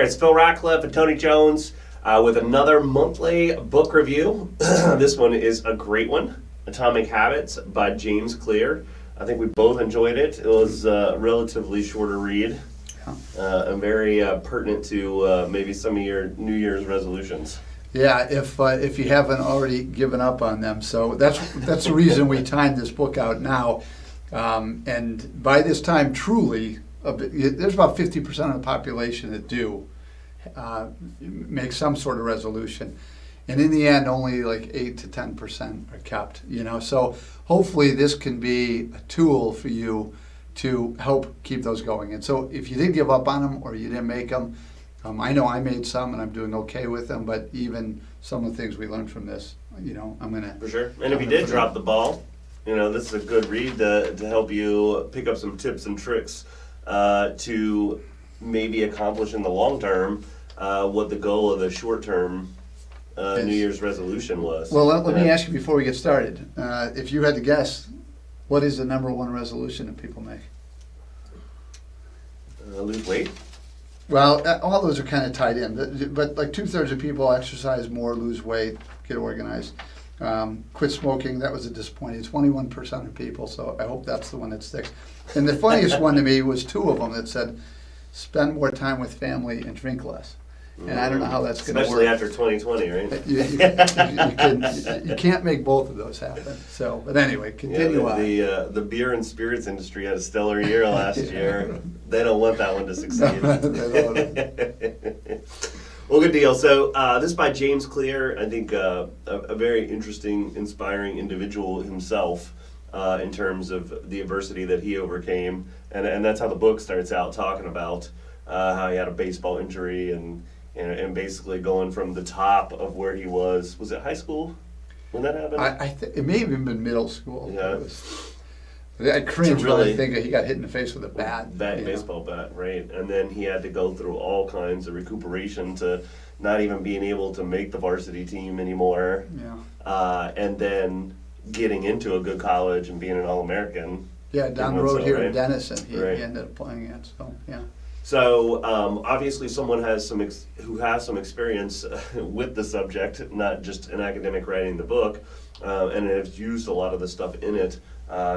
it's Phil Ratcliffe and Tony Jones with another monthly book review. This one is a great one, Atomic Habits by James Clear. I think we both enjoyed it. It was a relatively shorter read and very pertinent to maybe some of your New Year's resolutions. Yeah, if you haven't already given up on them. So that's the reason we timed this book out now. And by this time, truly, there's about 50% of the population that do make some sort of resolution. And in the end, only like 8 to 10% are kept, So hopefully this can be a tool for you to help keep those going. And so if you did give up on them or you didn't make them, I know I made some and I'm doing okay with them, but even some of the things we learned from this, I'm going to... For sure. And if you did drop the ball, this is a good read to help you pick up some tips and tricks to maybe accomplish in the long term what the goal of the short term New Year's resolution was. Well, let me ask you before we get started. If you had to guess, what is the number one resolution that people make? Lose weight. Well, all those are kind of tied in, but like 2/3 of people exercise more, lose weight, get organized. Quit smoking, that was a disappointing. 21% of people, so I hope that's the one that sticks. And the funniest one to me was two of them that said, spend more time with family and drink less. And I don't know how that's going to work. Especially after 2020, right? You can't make both of those happen. So, but anyway, continue on. The beer and spirits industry had a stellar year last year. They don't want that one to succeed. Well, good deal. So this is by James Clear. I think a very interesting, inspiring individual himself in terms of the adversity that he overcame. And that's how the book starts out, talking about how he had a baseball injury and basically going from the top of where he was it high school when that happened? It may have even been middle school. Yeah. I cringe when I think he got hit in the face with a bat. Baseball bat, right. And then he had to go through all kinds of recuperation to not even being able to make the varsity team anymore. Yeah. And then getting into a good college and being an All-American. Yeah, down the road here in Denison, he ended up playing it, so yeah. So obviously someone who has some experience with the subject, not just in academic writing the book, and has used a lot of the stuff in it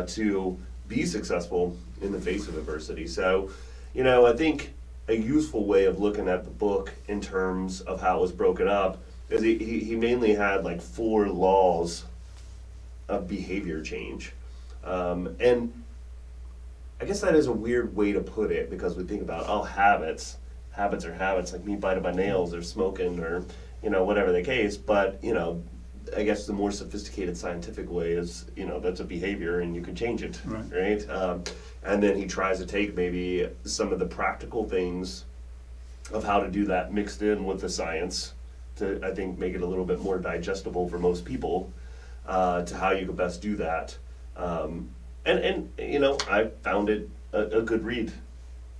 to be successful in the face of adversity. So, I think a useful way of looking at the book in terms of how it was broken up is he mainly had like 4 laws of behavior change. And I guess that is a weird way to put it because we think about, habits. Habits are habits, like me biting my nails or smoking or, whatever the case. But, I guess the more sophisticated scientific way is, that's a behavior and you can change it, right? And then he tries to take maybe some of the practical things of how to do that mixed in with the science to, I think, make it a little bit more digestible for most people to how you could best do that. And I found it a good read.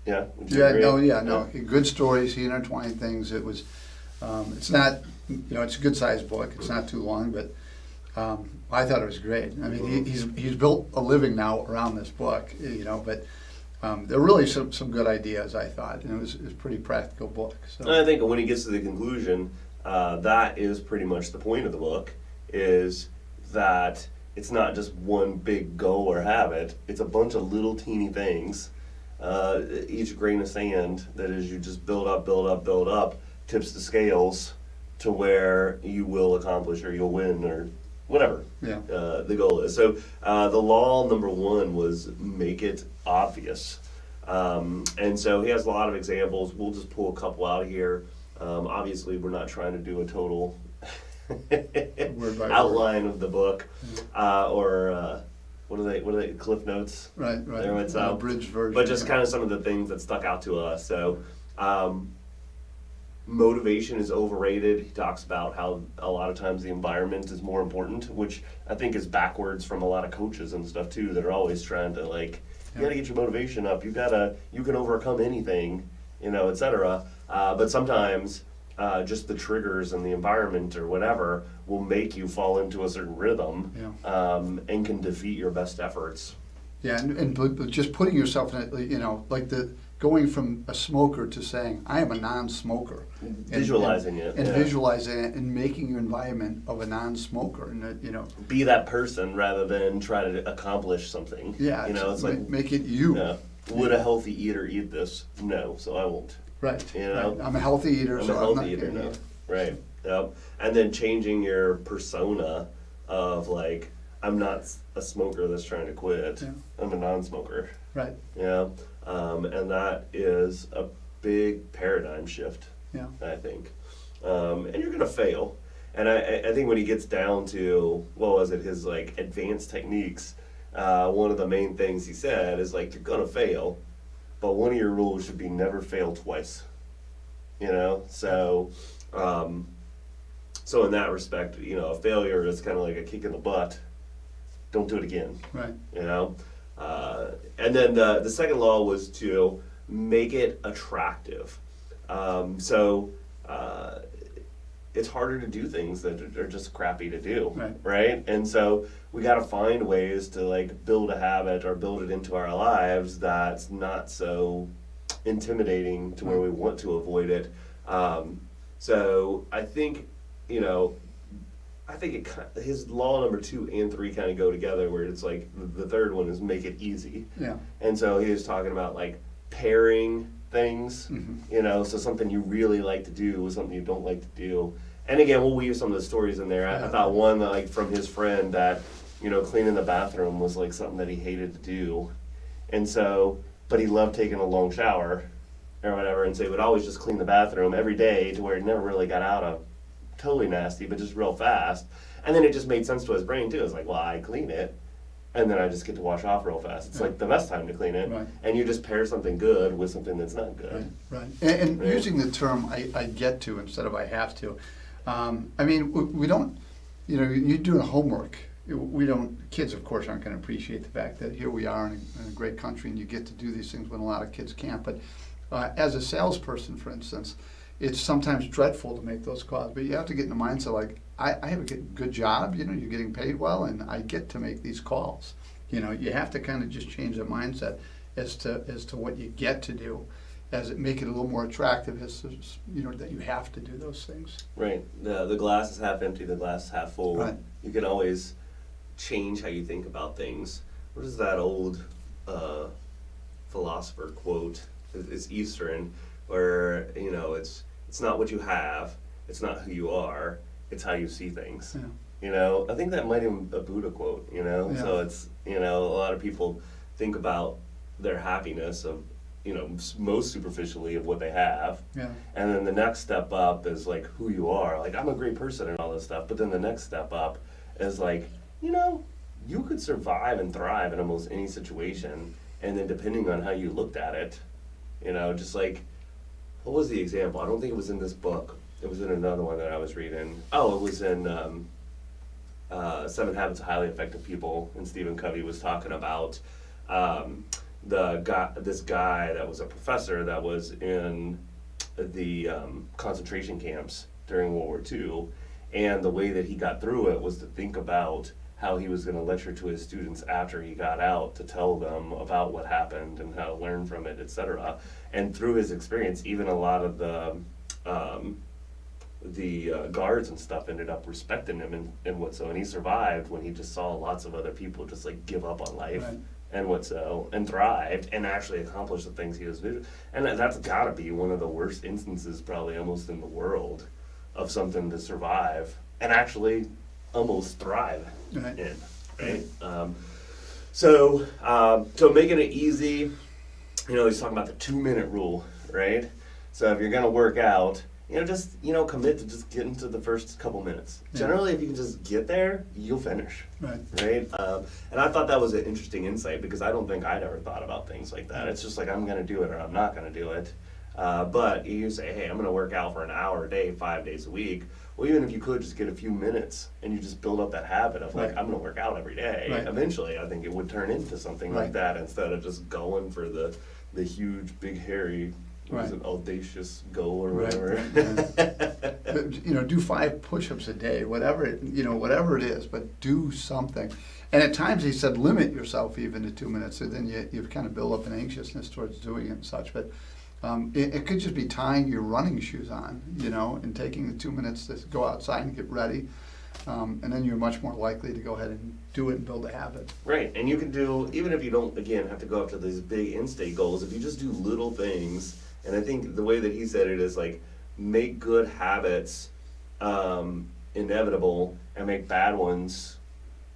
Yeah. Good stories. He intertwined things. It was, it's not, it's a good sized book. It's not too long, but I thought it was great. I mean, he's built a living now around this book, but there are really some good ideas, I thought, and it was a pretty practical book. So I think when he gets to the conclusion, that is pretty much the point of the book, is that it's not just one big goal or habit. It's a bunch of little teeny things, each grain of sand that as you just build up, tips the scales to where you will accomplish or you'll win or whatever the goal is. So the law number 1 was make it obvious. And so he has a lot of examples. We'll just pull a couple out of here. Obviously, we're not trying to do a total outline of the book, or what are they? Cliff notes. Right. There it's out. Abridged version. But just kind of some of the things that stuck out to us. So, motivation is overrated. He talks about how a lot of times the environment is more important, which I think is backwards from a lot of coaches and stuff too, that are always trying to you gotta get your motivation up. You can overcome anything, etc. But sometimes just the triggers and the environment or whatever will make you fall into a certain rhythm and can defeat your best efforts. Yeah, and just putting yourself in it, like the going from a smoker to saying, I am a non-smoker. Visualizing it. And yeah. visualizing it and making your environment of a non-smoker. And, Be that person rather than try to accomplish something. yeah, It's like, make it you. yeah, would a healthy eater eat this? No, so I won't. Right. You know? Right. I'm a healthy eater, I'm so a I'm healthy not eater gonna now. eat. Right. Yep. And then changing your persona of like, I'm not a smoker that's trying to quit. Yeah. I'm a non-smoker. Right. Yeah. And that is a big paradigm shift, Yeah. I think. And you're gonna fail. And I think when he gets down to, what was it, his like advanced techniques, one of the main things he said is like, you're gonna fail, but one of your rules should be never fail twice. So in that respect, a failure is kind of like a kick in the butt. Don't do it again. Right. And then the second law was to make it attractive. It's harder to do things that are just crappy to do, right? And so we got to find ways to like build a habit or build it into our lives that's not so intimidating to where we want to avoid it. So I think, his law number 2 and 3 kind of go together, where it's like the third one is make it easy. Yeah. And so he was talking about like pairing things, so something you really like to do with something you don't like to do. And again, we'll weave some of the stories in there. I thought one that, like from his friend that, cleaning the bathroom was like something that he hated to do. And so, but he loved taking a long shower or whatever, and so he would always just clean the bathroom every day to where it never really got out of totally nasty, but just real fast. And then it just made sense to his brain too. It's like, well, I clean it, and then I just get to wash off real fast. It's like the best time to clean it. Right. And you just pair something good with something that's not good. Right. And using the term I get to instead of I have to. We don't, you're doing homework. Kids, of course, aren't going to appreciate the fact that here we are in a great country and you get to do these things when a lot of kids can't. But as a salesperson, for instance, it's sometimes dreadful to make those calls, but you have to get in the mindset like, I have a good job, you're getting paid well, and I get to make these calls. You have to kind of just change the mindset as to what you get to do, make it a little more attractive as that you have to do those things. Right. The glass is half empty, the glass is half full. Right. You can always change how you think about things. What is that old philosopher quote? It's Eastern, where it's not what you have, it's not who you are, it's how you see things. Yeah. I think that might even be a Buddha quote. Yeah. So it's a lot of people think about their happiness of most superficially of what they have. Yeah. And then the next step up is like who you are. Like, I'm a great person and all this stuff, but then the next step up is like, you could survive and thrive in almost any situation, and then depending on how you looked at it, just like, what was the example? I don't think it was in this book. It was in another one that I was reading. Oh, it was in 7 Habits of Highly Effective People, and Stephen Covey was talking about this guy that was a professor that was in the concentration camps during World War II, and the way that he got through it was to think about how he was going to lecture to his students after he got out, to tell them about what happened and how to learn from it, etc. And through his experience, even a lot of the guards and stuff ended up respecting him and he survived when he just saw lots of other people just like give up on life. Right. And thrived and actually accomplished the things he was doing. And that's got to be one of the worst instances probably almost in the world of something to survive and actually almost thrive in, right? So making it easy, he's talking about the 2-minute rule, right? So if you're going to work out, just, commit to just getting to the first couple minutes. Yeah. Generally, if you can just get there, you'll finish. Right. And I thought that was an interesting insight because I don't think I'd ever thought about things like that. It's just like, I'm going to do it or I'm not going to do it. But you say, hey, I'm going to work out for an hour a day, 5 days a week. Well, even if you could just get a few minutes and you just build up that habit of like, I'm going to work out every day. Right. Eventually, I think it would turn into something like that instead of just going for the huge, big, hairy, what is Right. it, audacious goal or Right, whatever. right, But, do 5 push-ups a day, whatever whatever it is, but do something. And at times he said limit yourself even to 2 minutes, so then you kind of build up an anxiousness towards doing it and such. But it could just be tying your running shoes on, and taking the 2 minutes to go outside and get ready. And then you're much more likely to go ahead and do it and build a habit. Right, and you can do, even if you don't, again, have to go after these big in-state goals, if you just do little things, and I think the way that he said it is like, make good habits inevitable and make bad ones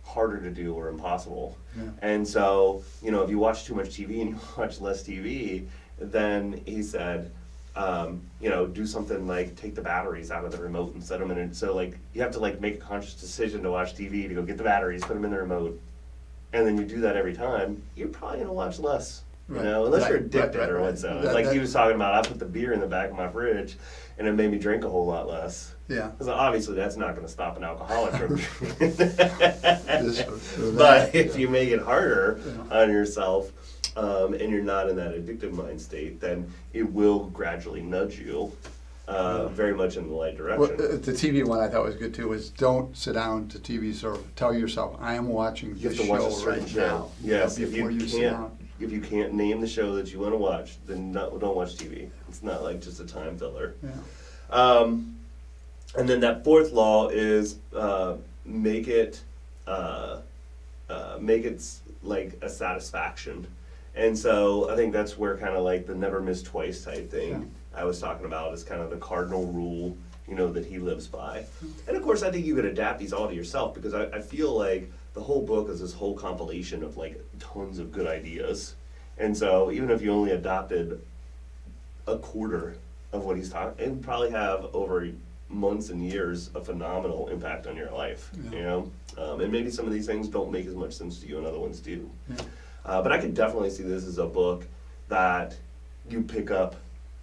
harder to do or impossible. Yeah. And so, if you watch too much TV and you watch less TV, then he said, do something like take the batteries out of the remote and set them in it. So like you have to like make a conscious decision to watch TV, to go get the batteries, put them in the remote, and then you do that every time. You're probably gonna watch less, Right. unless you're Right, addicted right, or right, what's right. like he was talking about. I put the beer in the back of my fridge, and it made me drink a whole lot less. Yeah. Because obviously that's not going to stop an alcoholic from drinking. This or that. But if you make it harder Yeah. on yourself, and you're not in that addictive mind state, then it will gradually nudge you very much in the right direction. Well, the TV one I thought was good too, is don't sit down to TV or tell yourself, I am watching You this have to watch a show certain right show. now. Yes, before you sit can't, down. if you can't name the show that you want to watch, then don't watch TV. It's not like just a time filler. Yeah. And then that fourth law is make it like a satisfaction. And so I think that's where kind of like the never miss twice type thing I was talking about is kind of the cardinal rule, that he lives by. And of course, I think you could adapt these all to yourself, because I feel like the whole book is this whole compilation of like tons of good ideas. And so even if you only adopted a quarter of what he's talking, it would probably have over months and years a phenomenal impact on your life. Yeah. And maybe some of these things don't make as much sense to you and other ones do. Yeah. But I could definitely see this as a book that you pick up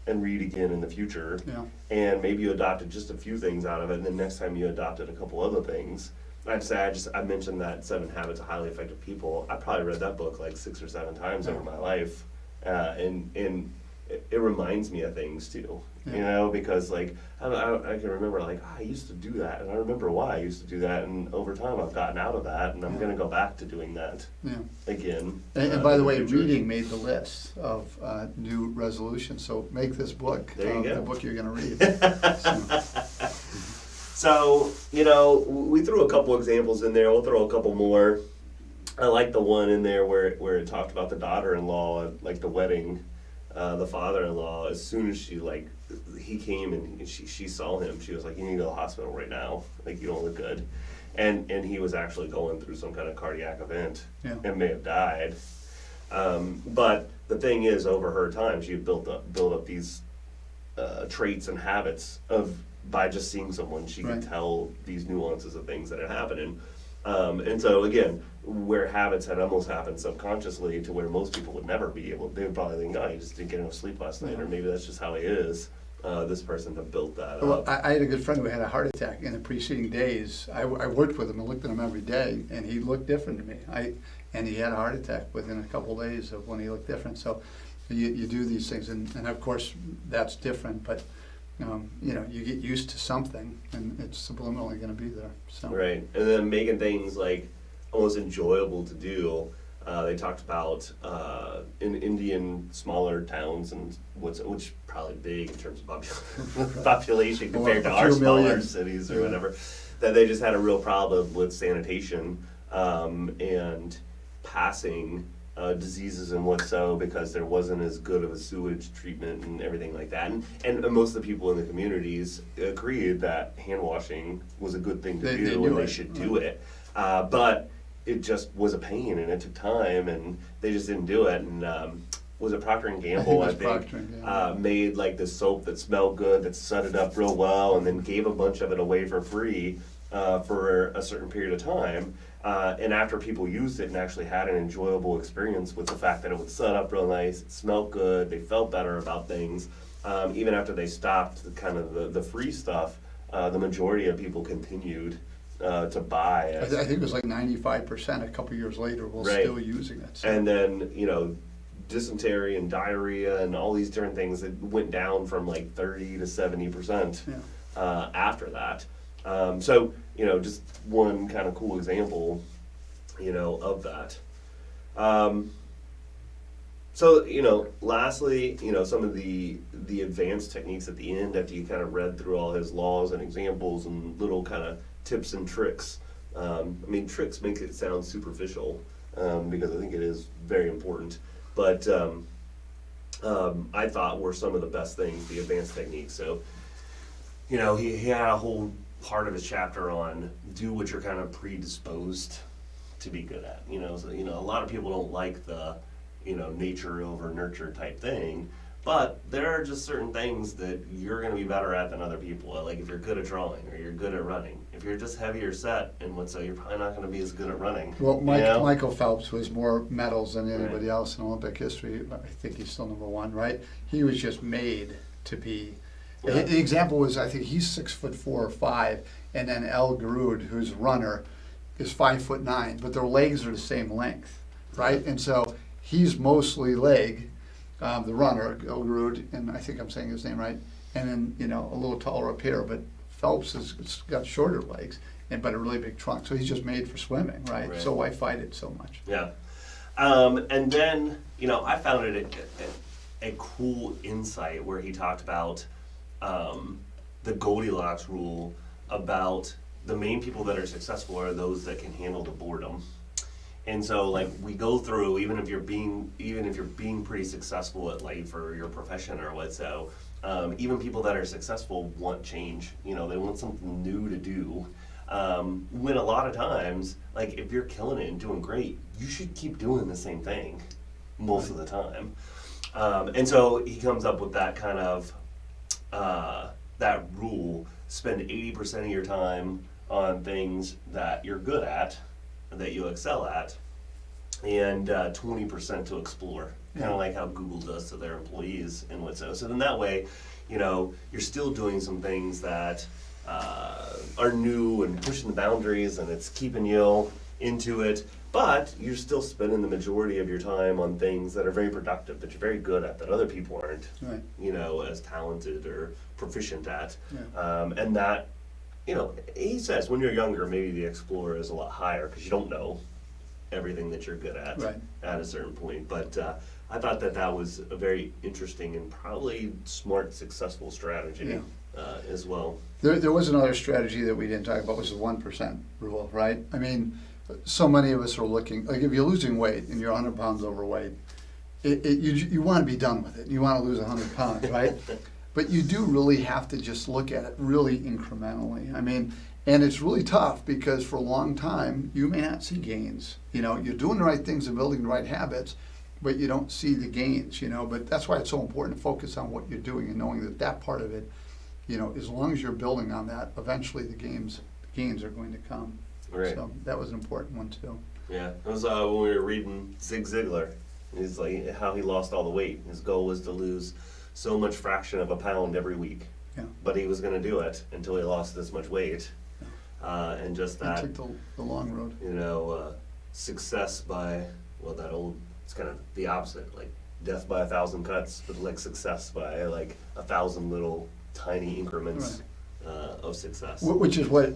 and read again in the future. Yeah. And maybe you adopted just a few things out of it, and then next time you adopted a couple other things. I'd say I mentioned that 7 Habits of Highly Effective People. I probably read that book like 6 or 7 times over my life, and it reminds me of things too. Because like I can remember like I used to do that, and I remember why I used to do that, and over time I've gotten out of that, and I'm gonna go back to doing that again. And by the way, future. reading made the list of new resolutions, so make this book There you go. the book you're going to read. So, we threw a couple examples in there. We'll throw a couple more. I like the one in there where it talked about the daughter-in-law, like the wedding, the father-in-law. As soon as he came and she saw him, she was like, "You need to go to the hospital right now. Like, you don't look good." And he was actually going through some kind of cardiac event and may have died. But the thing is, over her time, she had built up these traits and habits by just seeing someone. She could tell these nuances of things that had happened. And so again, where habits had almost happened subconsciously to where most people would never be able, they would probably think, "Oh, you just didn't get enough sleep last night," or maybe that's just how he is. This person had built that Well, up. I had a good friend who had a heart attack in the preceding days. I worked with him and looked at him every day, and he looked different to me. And he had a heart attack within a couple of days of when he looked different. So you do these things, and of course that's different, but you get used to something, and it's subliminally going to be there. So. Right, and then making things like almost enjoyable to do. They talked about in Indian smaller towns and which probably big in terms of population compared to A our few smaller million. cities or whatever, that they just had a real problem with sanitation and passing diseases and what so, because there wasn't as good of a sewage treatment and everything like that. And most of the people in the communities agreed that hand washing was a good thing to They do knew and they it. should do it. But it just was a pain and it took time and they just didn't do it. And was it Procter & Gamble, I think, made like this soap that smelled good, that sudded up real well, and then gave a bunch of it away for free for a certain period of time. And after people used it and actually had an enjoyable experience with the fact that it would sud up real nice, it smelled good, they felt better about things, even after they stopped the free stuff, the majority of people continued to buy. I think it was like 95% a couple years later was still using it. So. And then, dysentery and diarrhea and all these different things that went down from like 30 to 70% after that. So, you know, just one kind of cool example, you know, of that. So, you know, lastly, you know, some of the advanced techniques at the end after you kind of read through all his laws and examples and little kind of tips and tricks. I mean, tricks make it sound superficial, because I think it is very important. But I thought were some of the best things, the advanced techniques. So, you know, he had a whole part of his chapter on do what you're kind of predisposed to be good at. You know, so, you know, a lot of people don't like the, you know, nature over nurture type thing, but there are just certain things that you're going to be better at than other people. Like if you're good at drawing or you're good at running. If you're just heavier set and what, so you're probably not going to be as good at running. Well, you know? Michael Phelps was more medals than anybody else in Olympic history. I think he's still number one, right? He was just made to be. Yeah. The example was, I think he's 6'4" or 5", and then El Garoud, who's a runner, is 5'9", but their legs are the same length, right? And so he's mostly leg, the runner, El Garoud, and I think I'm saying his name right, and then, you know, a little taller up here, but Phelps has got shorter legs, but a really big trunk, so he's just made for swimming, right? So why fight it so much? Yeah. And then, you know, I found it a cool insight where he talked about the Goldilocks rule about the main people that are successful are those that can handle the boredom. And so, like, we go through, even if you're being pretty successful at life or your profession or what, so even people that are successful want change. You know, they want something new to do. When a lot of times, like, if you're killing it and doing great, you should keep doing the same thing most of the time. And so he comes up with that kind of that rule: spend 80% of your time on things that you're good at, that you excel at, and 20% to explore. Kind of like how Google does to their employees and what so. So then that way, you know, you're still doing some things that are new and pushing the boundaries, and it's keeping you into it. But you're still spending the majority of your time on things that are very productive, that you're very good at, that other people aren't, you know, as talented or proficient at. And that, you know, he says when you're younger, maybe the explorer is a lot higher because you don't know everything that you're good at at a certain point. But I thought that was a very interesting and probably smart, successful strategy as well. There was another strategy that we didn't talk about, was the 1% rule, right? I mean, so many of us are looking, like if you're losing weight and you're 100 pounds overweight, you want to be done with it. You want to lose 100 pounds, right? But you do really have to just look at it really incrementally. I mean, and it's really tough because for a long time, you may not see gains. You know, you're doing the right things and building the right habits, but you don't see the gains, you know. But that's why it's so important to focus on what you're doing and knowing that that part of it, you know, as long as you're building on that, eventually the gains are going to come. Right. So that was an important one too. Yeah, it was when we were reading Zig Ziglar. He's like how he lost all the weight. His goal was to lose so much fraction of a pound every week. Yeah. But he was going to do it until he lost this much weight. And just that. He took the long road. You know, success by, well, that old, it's kind of the opposite, like death by 1,000 cuts, but like success by like 1,000 little tiny increments. Of success. Which is what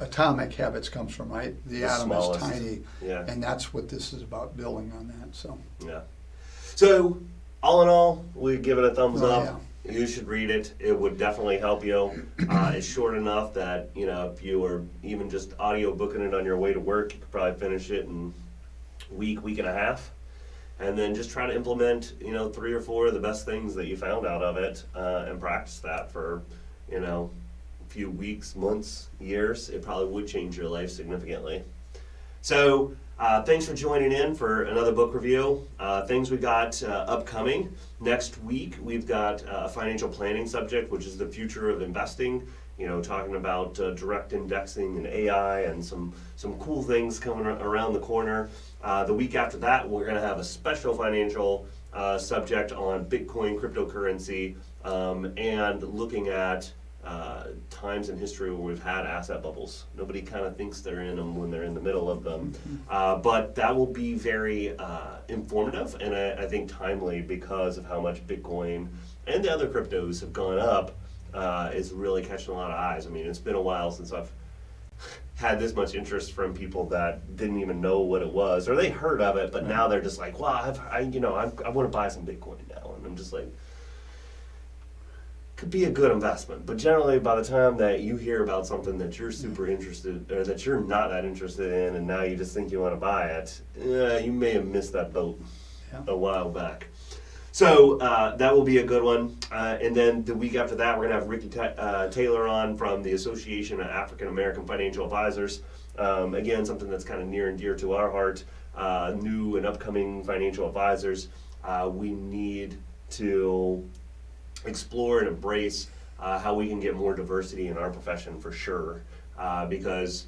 Atomic Habits comes from, right? The atom smallest, is tiny, yeah. And that's what this is about, building on that. So yeah. So all in all, we give it a thumbs up. Yeah. You should read it. It would definitely help you. It's short enough that, you know, if you were even just audio booking it on your way to work, you could probably finish it in a week and a half. And then just try to implement, you know, 3 or 4 of the best things that you found out of it, and practice that for, you know, few weeks, months, years. It probably would change your life significantly. So thanks for joining in for another book review. Things we got upcoming. Next week we've got a financial planning subject, which is the future of investing. You know, talking about direct indexing and AI and some cool things coming around the corner. The week after that, we're going to have a special financial subject on Bitcoin, cryptocurrency, and looking at times in history where we've had asset bubbles. Nobody kind of thinks they're in them when they're in the middle of them. But that will be very informative and I think timely because of how much Bitcoin and the other cryptos have gone up. Is really catching a lot of eyes. I mean, it's been a while since I've had this much interest from people that didn't even know what it was, or they heard of it, but now they're just like, "Wow, I want to buy some Bitcoin now," and I'm just like, could be a good investment. But generally, by the time that you hear about something that you're super interested, or that you're not that interested in, and now you just think you want to buy it, you may have missed that boat a while back. So that will be a good one. And then the week after that, we're going to have Ricky Taylor on from the Association of African American Financial Advisors. Again, something that's kind of near and dear to our heart. New and upcoming financial advisors. We need to explore and embrace how we can get more diversity in our profession for sure. Because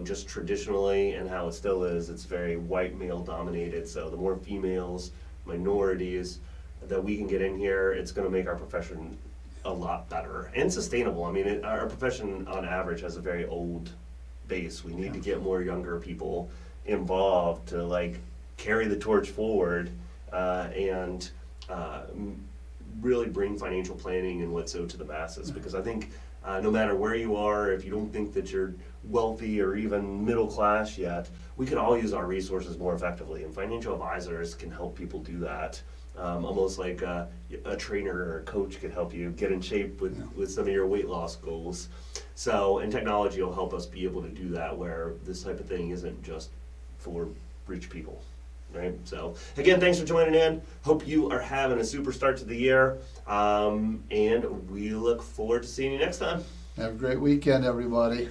just traditionally and how it still is, it's very white male dominated. So the more females, minorities that we can get in here, it's going to make our profession a lot better and sustainable. I mean, our profession on average has a very old base. We need to get more younger people involved to carry the torch forward and really bring financial planning and what's so to the masses. Because I think no matter where you are, if you don't think that you're wealthy or even middle class yet, we can all use our resources more effectively, and financial advisors can help people do that. Almost like a trainer or a coach could help you get in shape with some of your weight loss goals. So, and technology will help us be able to do that, where this type of thing isn't just for rich people, right? So, again, thanks for joining in. Hope you are having a super start to the year, and we look forward to seeing you next time. Have a great weekend, everybody.